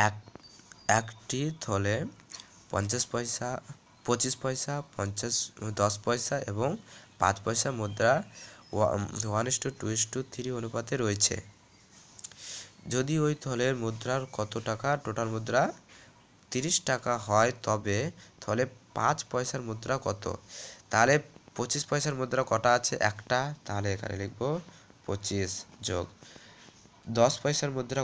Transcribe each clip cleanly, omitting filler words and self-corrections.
এক একটি থলে 50 পয়সা, 25 পয়সা, 10 পয়সা এবং 5 পয়সা মুদ্রা 1:2:3 অনুপাতে রয়েছে। যদি ওই থলের মুদ্রার কত টাকা টোটাল মুদ্রা 30 টাকা হয়, তবে থলে 5 পয়সার মুদ্রা কত? তাহলে 25 পয়সার মুদ্রা কটা আছে? একটা, তাহলে এখানে লিখব 25 যোগ 10 পয়সার মুদ্রা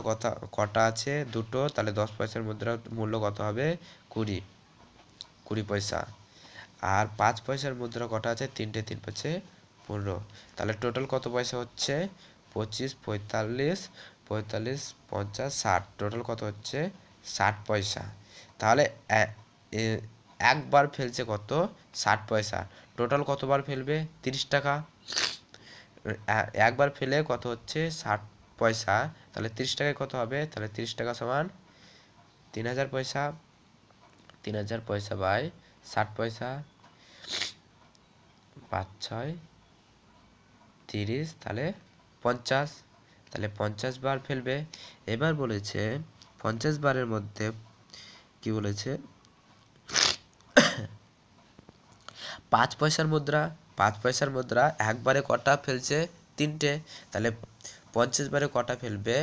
কটা আছে? দুটো, তাহলে 10 পয়সার মুদ্রার মূল্য কত হবে? 20 পয়সা। আর 5 পয়সার মুদ্রা কটা আছে? তিনটে, 3 5 15। তাহলে টোটাল কত পয়সা হচ্ছে? 25, 45, 45, 50, 60। টোটাল কত হচ্ছে? 60 পয়সা। তাহলে একবার ফেলছে কত? 60 পয়সা। টোটাল কতবার ফেলবে? 30 টাকা। একবার ফেলে কত হচ্ছে? 60 পয়সা। তাহলে 30 টাকায় কত হবে? তাহলে 30 টাকা সমান 3000 পয়সা। 3000 পয়সা বাই 60 পয়সা, 5 6 30, তাহলে 50। তাহলে 50 বার ফেলবে। এবার বলেছে 50 বারের মধ্যে কি বলেছে? 5 পয়সার মুদ্রা। 5 পয়সার মুদ্রা একবারে কটা ফেলছে? তিনটে। তাহলে 50 বারে কটা ফেলবে?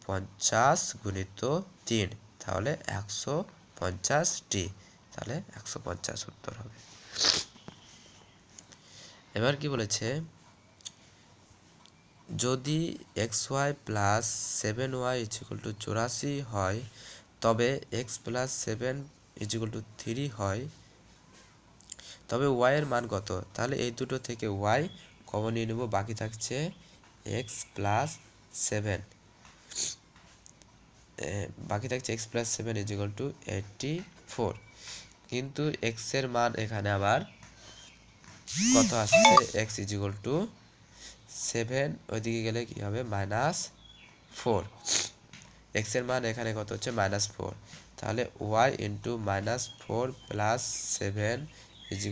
50 গুণিত 3, তাহলে 150টি। তাহলে 150 উত্তর হবে। এবার কি বলেছে? যদি xy প্লাস 7y = 84 হয়, তবে x প্লাস 7 = 3 হয়, তবে y এর মান কত? তাহলে এই দুটো থেকে y কমন নিয়ে নেব, বাকি থাকছে x প্লাস 7। বাকি থাকছে x প্লাস 7 = 84। কিন্তু x এর মান এখানে আবার কত আসছে? x = 7, ওইদিকে গেলে কি হবে? -4। x এর মান এখানে কত হচ্ছে? -4। তাহলে y * -4 + 7 =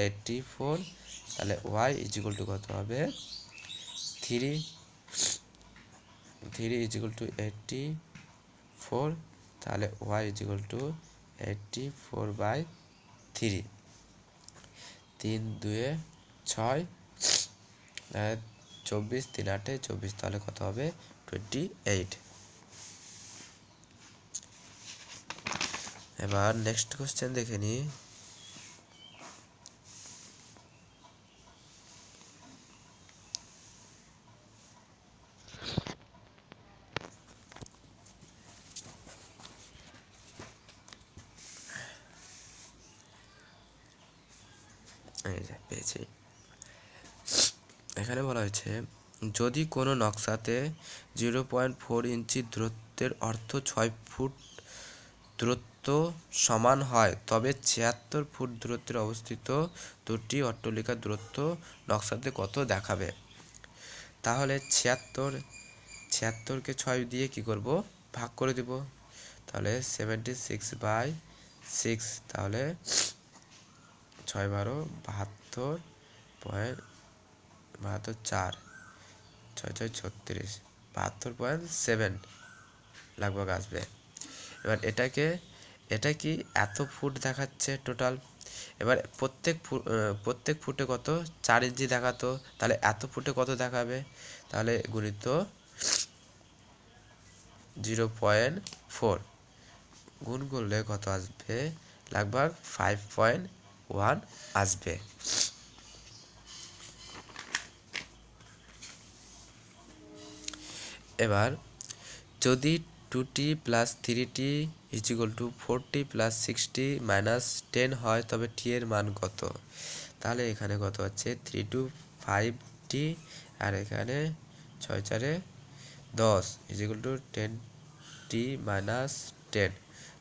84। তাহলে y = কত হবে? 3 = 84। তাহলে y = 84/3। 3 2 6, 24, 3 8 24। তাহলে কত হবে? 28। এবার নেক্সট কোশ্চেন দেখে নিই। এই যে পেয়েছি। এখানে বলা হয়েছে, যদি কোনো নকশাতে 0.4 ইঞ্চি দূরত্বের অর্থ 6 ফুট দূরত্ব সমান হয়, তবে 76 ফুট দূরত্বে অবস্থিত দুটি অট্টালিকার দূরত্ব নকশাতে কত দেখাবে? তাহলে 76কে 6 দিয়ে কি করব? ভাগ করে দিব। তাহলে 76/6। তাহলে 6 12 72, 4 6 6 36, 72.7 লাগভাগ আসবে। এবার এটা কি এত ফুট দেখাচ্ছে টোটাল। এবার প্রত্যেক ফুটে কত? 4 ইঞ্চি দেখাতো। তাহলে এত ফুটে কত দেখাবে? তাহলে গুণিত 0.4 গুণ করলে কত আসবে? লাগভাগ 5.1 আসবে। এবার যদি 2t + 3t = 4t + 6t - 10 হয়, তবে t এর মান কত? তাহলে এখানে কত আছে? 3 2 5t, আর এখানে 6 4 10 = 10t - 10।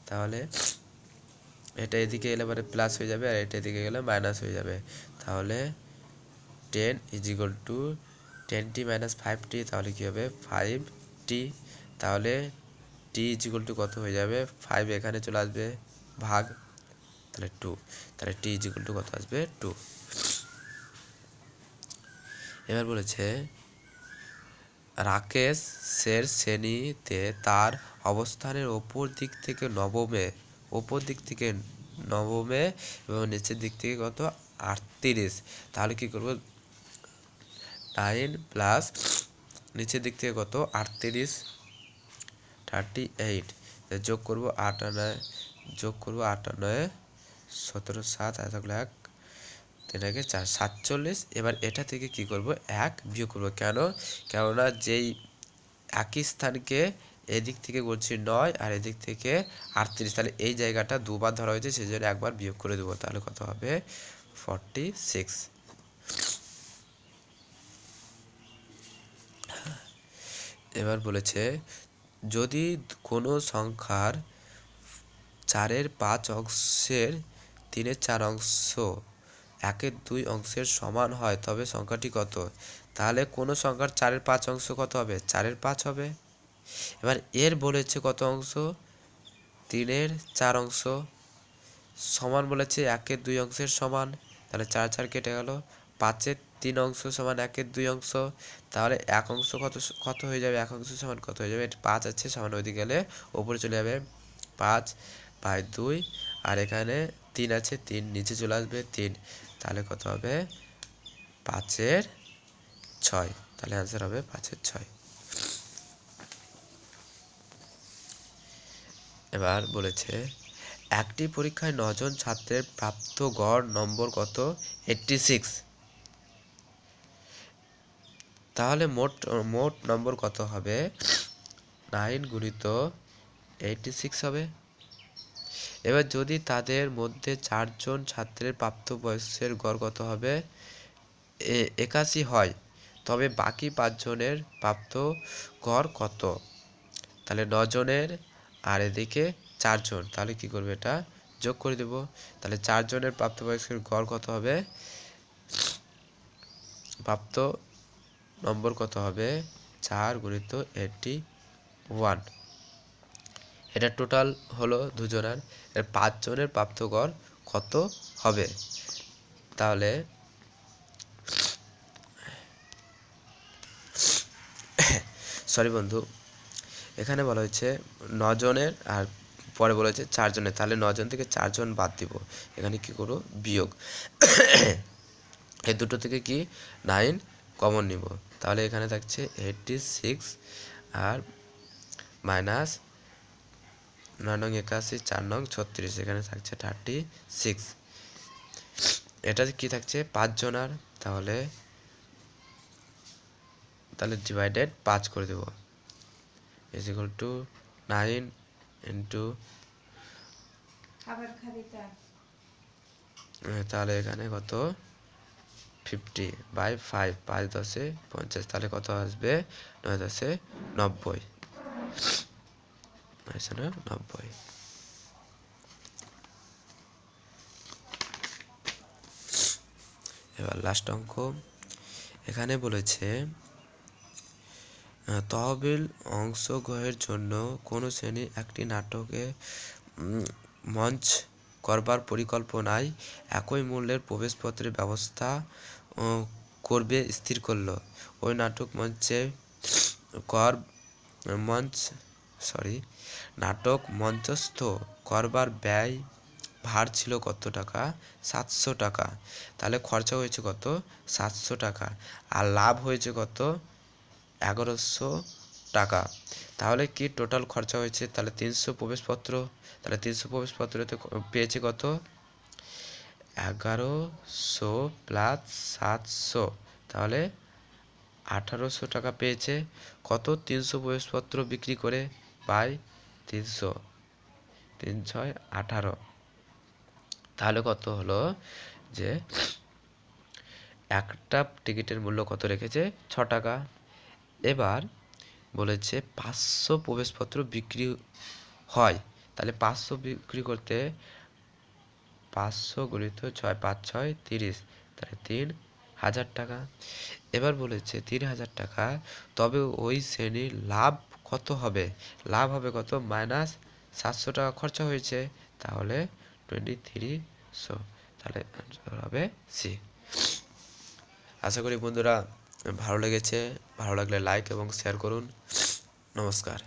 তাহলে এটা এদিকে এলে পরে প্লাস হয়ে যাবে, আর এটা এদিকে গেলে মাইনাস হয়ে যাবে। তাহলে 10 = 10t - 5t, তাহলে কি হবে? 5t। তাহলে t = কত হয়ে যাবে? 5 এখানে চলে আসবে ভাগ, তাহলে 2। তাহলে t = কত আসবে? 2। এবার বলেছে রাকেশের শ্রেণীতে তার অবস্থানের ওপর দিক থেকে নবমে এবং নিচের দিক থেকে কত 38। তাহলে কি করব 9 প্লাস নিচের দিক থেকে কত 38 38 যোগ করব 8 আর 9 যোগ করব 8 আর 9 17 7 আর থাকলো 1 3 আগে 4 47। এবার এটা থেকে কি করব 1 বিয়োগ করব কেননা যেই একই স্থানকে এদিক থেকে বলছি 9 আর এদিক থেকে 38, তাহলে এই জায়গাটা দুবার ধরা হয়েছে সেই জন্য একবার বিয়োগ করে দেবো। তাহলে কত হবে 46। এবার বলেছে যদি কোনো সংখ্যার 4-এর 5 অংশের 3-এর 4 অংশ 1-এর 2 অংশের সমান হয় তবে সংখ্যাটি কত? তাহলে কোনো সংখ্যার 4-এর 5 অংশ কত হবে 4-এর 5 হবে। এবার এর বলেছে কত অংশ 3-এর 4 অংশ সমান বলেছে 1-এর 2 অংশের সমান, তাহলে 4 4 কেটে গেল 5-এর 3 অংশ সমান 1-এর 2 অংশ, তাহলে 1 অংশ কত হয়ে যাবে 1 অংশ সমান কত হয়ে যাবে 5 আছে সমান ওইদিকে গেলে উপরে চলে যাবে 5/2 আর এখানে 3 আছে 3 নিচে চলে আসবে 3, তাহলে কত হবে 5-এর 6। তাহলে অ্যান্সার হবে 5-এর 6। এবার বলেছে একটি পরীক্ষায় 9 জন ছাত্রের প্রাপ্ত গড় নম্বর কত 86। তাহলে মোট নম্বর কত হবে 9 গুণিত 86 হবে। এবার যদি তাদের মধ্যে 4 জন ছাত্রের প্রাপ্ত বয়সের গড় কত হবে 81 হয় তবে বাকি 5 জনের প্রাপ্ত গড় কত? তাহলে 9 জনের আর এদিকে 4 জন, তাহলে কি করবে এটা যোগ করে দেব। তাহলে 4 জনের প্রাপ্তবয়স্কের গড় কত হবে প্রাপ্ত নম্বর কত হবে 4 গুণিত 81, এটা টোটাল হলো 2 জনের। এর 5 জনের প্রাপ্ত গড় কত হবে? তাহলে সরি বন্ধু, এখানে বলা হয়েছে 9 জনের আর পরে বলা হয়েছে 4 জনের, তাহলে 9 জন থেকে 4 জন বাদ দিব, এখানে কি করব বিয়োগ এই দুটো থেকে কি 9 কমন নিব, তাহলে এখানে থাকছে 86 আর মাইনাস 9 নং 81 4 নং 36, এখানে থাকছে 36। এটা কি থাকছে 5 জনার, তাহলে ডিভাইডেড 5 করে দেব is equal to 9 into তাহলে এখানে কত 50/5 5 10 50, তাহলে কত আসবে 9 10 90 90। এবার লাস্ট অঙ্ক, এখানে বলেছে তহবিল অংশগ্রহণের জন্য কোনো শ্রেণী একটি নাটকে মঞ্চ করবার পরিকল্পনায় একই মূল্যের প্রবেশপত্রের ব্যবস্থা করবে স্থির করল। ওই নাটক মঞ্চস্থ করবার ব্যয় ভার ছিল কত টাকা 700 টাকা, তাহলে খরচা হয়েছে কত 700 টাকা আর লাভ হয়েছে কত 1100 টাকা। তাহলে কি টোটাল খরচা হয়েছে তাহলে 300 প্রবেশপত্র, তাহলে 300 প্রবেশপত্রতে পেয়েছে কত 1100 প্লাস 700, তাহলে 1800 টাকা পেয়েছে। কত 300 প্রবেশপত্র বিক্রি করে বাই 300 3 6 18, তাহলে কত হলো যে একটা টিকিটের মূল্য কত রেখেছে 6 টাকা। এবার বলেছে 500 প্রবেশপত্র বিক্রি হয়, তাহলে 500 বিক্রি করতে 500 গুণিত 6 5 6 30, তাহলে 3000 টাকা। এবার বলেছে 3000 টাকা, তবে ওই শ্রেণীর লাভ কত হবে, লাভ হবে কত মাইনাস 700 টাকা খরচা হয়েছে, তাহলে 2300, তাহলে আনসার হবে সি। আশা করি বন্ধুরা ভালো লেগেছে। ভালো লাগলে লাইক এবং শেয়ার করুন। নমস্কার।